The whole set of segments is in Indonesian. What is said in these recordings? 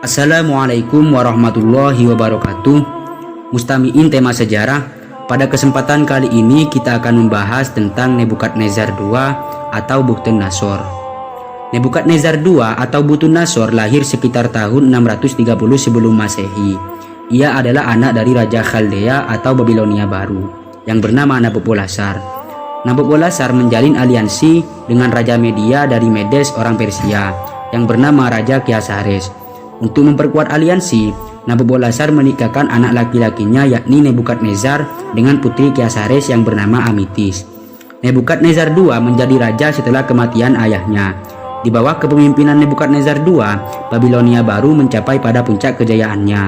Assalamualaikum warahmatullahi wabarakatuh. Mustami'in tema sejarah. Pada kesempatan kali ini kita akan membahas tentang Nebukadnezar II atau Bukhtanasor. Nebukadnezar II atau Bukhtanasor lahir sekitar tahun 630 sebelum Masehi. Ia adalah anak dari Raja Khaldea atau Babilonia baru yang bernama Nabopolassar. Nabopolassar menjalin aliansi dengan Raja Media dari Medes orang Persia yang bernama Raja Kiasares. Untuk memperkuat aliansi, Nabopolassar menikahkan anak laki-lakinya yakni Nebukadnezar dengan putri Kiasares yang bernama Amitis. Nebukadnezar II menjadi raja setelah kematian ayahnya. Di bawah kepemimpinan Nebukadnezar II, Babilonia baru mencapai pada puncak kejayaannya.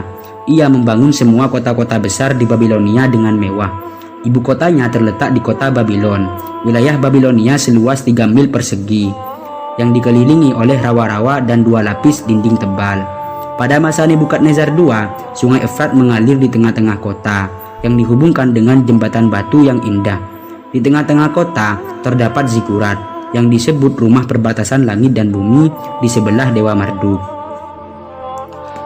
Ia membangun semua kota-kota besar di Babilonia dengan mewah. Ibu kotanya terletak di kota Babilon. Wilayah Babilonia seluas 3 mil persegi yang dikelilingi oleh rawa-rawa dan 2 lapis dinding tebal. Pada masa Nebukadnezar II, sungai Efrat mengalir di tengah-tengah kota yang dihubungkan dengan jembatan batu yang indah. Di tengah-tengah kota terdapat zikurat yang disebut rumah perbatasan langit dan bumi di sebelah Dewa Marduk.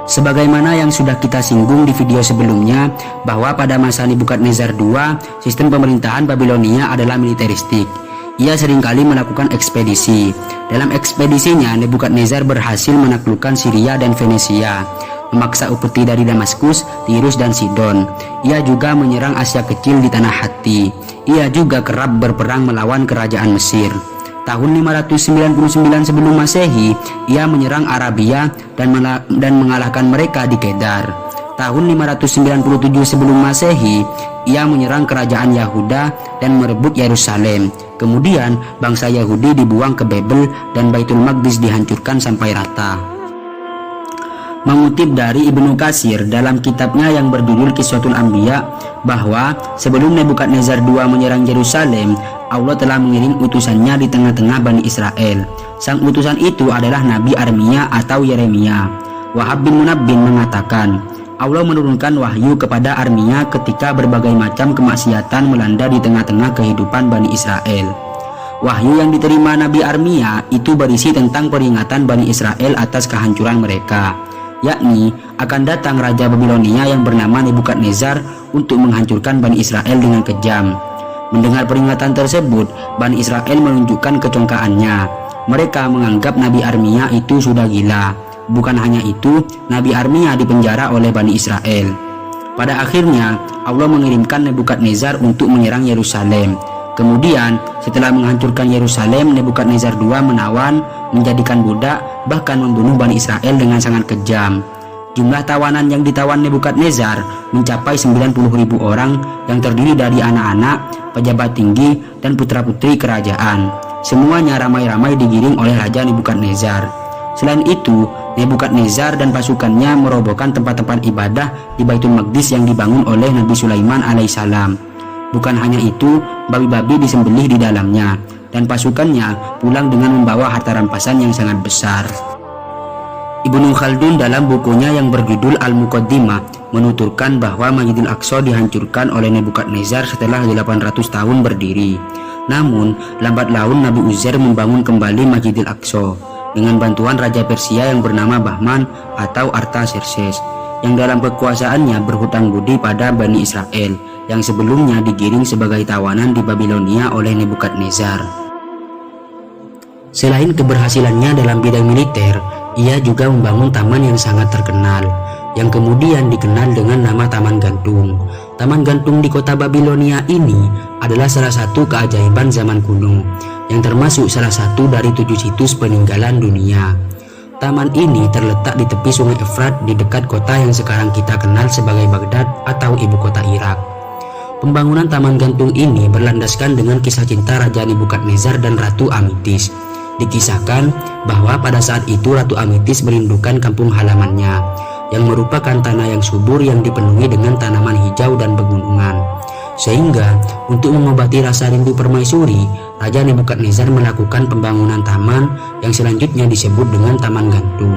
Sebagaimana yang sudah kita singgung di video sebelumnya, bahwa pada masa Nebukadnezar II, sistem pemerintahan Babilonia adalah militeristik. Ia seringkali melakukan ekspedisi. Dalam ekspedisinya, Nebukadnezar berhasil menaklukkan Syria dan Venesia, memaksa upeti dari Damaskus, Tirus dan Sidon. Ia juga menyerang Asia Kecil di tanah Hatti. Ia juga kerap berperang melawan kerajaan Mesir. Tahun 599 sebelum Masehi, ia menyerang Arabia dan mengalahkan mereka di Kedar. Tahun 597 sebelum Masehi, ia menyerang kerajaan Yahuda dan merebut Yerusalem. Kemudian bangsa Yahudi dibuang ke Babel dan Baitul Maqdis dihancurkan sampai rata. Mengutip dari Ibnu Katsir dalam kitabnya yang berjudul Qissatul Anbiya, bahwa sebelum Nebukadnezar II menyerang Yerusalem, Allah telah mengirim utusannya di tengah-tengah Bani Israel. Sang utusan itu adalah Nabi Armia atau Yeremia. Wahab bin Munabbih mengatakan, Allah menurunkan wahyu kepada Armia ketika berbagai macam kemaksiatan melanda di tengah-tengah kehidupan Bani Israel. Wahyu yang diterima Nabi Armia itu berisi tentang peringatan Bani Israel atas kehancuran mereka, yakni akan datang Raja Babilonia yang bernama Nebukadnezar untuk menghancurkan Bani Israel dengan kejam. Mendengar peringatan tersebut, Bani Israel menunjukkan kecongkaannya. Mereka menganggap Nabi Armia itu sudah gila. Bukan hanya itu, Nabi Armia dipenjara oleh Bani Israel. Pada akhirnya, Allah mengirimkan Nebukadnezar untuk menyerang Yerusalem. Kemudian, setelah menghancurkan Yerusalem, Nebukadnezar II menawan, menjadikan budak, bahkan membunuh Bani Israel dengan sangat kejam. Jumlah tawanan yang ditawan Nebukadnezar mencapai 90.000 orang yang terdiri dari anak-anak, pejabat tinggi, dan putra-putri kerajaan. Semuanya ramai-ramai digiring oleh Raja Nebukadnezar. Selain itu, Nebukadnezar dan pasukannya merobohkan tempat-tempat ibadah di Baitul Maqdis yang dibangun oleh Nabi Sulaiman alaihissalam. Bukan hanya itu, babi-babi disembelih di dalamnya, dan pasukannya pulang dengan membawa harta rampasan yang sangat besar. Ibnu Khaldun dalam bukunya yang berjudul Al-Muqaddimah menuturkan bahwa Masjidil Aqsa dihancurkan oleh Nebukadnezar setelah 800 tahun berdiri. Namun, lambat laun Nabi Uzair membangun kembali Masjidil Aqsa dengan bantuan Raja Persia yang bernama Bahman atau Artaxerxes, yang dalam kekuasaannya berhutang budi pada Bani Israel yang sebelumnya digiring sebagai tawanan di Babilonia oleh Nebukadnezar. Selain keberhasilannya dalam bidang militer, ia juga membangun taman yang sangat terkenal, yang kemudian dikenal dengan nama Taman Gantung. Taman Gantung di kota Babilonia ini adalah salah satu keajaiban zaman kuno, yang termasuk salah satu dari 7 situs peninggalan dunia. Taman ini terletak di tepi sungai Efrat di dekat kota yang sekarang kita kenal sebagai Baghdad atau ibu kota Irak. Pembangunan Taman Gantung ini berlandaskan dengan kisah cinta Raja Nebukadnezar dan Ratu Amitis. Dikisahkan bahwa pada saat itu Ratu Amitis merindukan kampung halamannya, yang merupakan tanah yang subur yang dipenuhi dengan tanaman hijau dan pegunungan. Sehingga untuk mengobati rasa rindu permaisuri, Raja Nebukadnezar melakukan pembangunan taman yang selanjutnya disebut dengan Taman Gantung.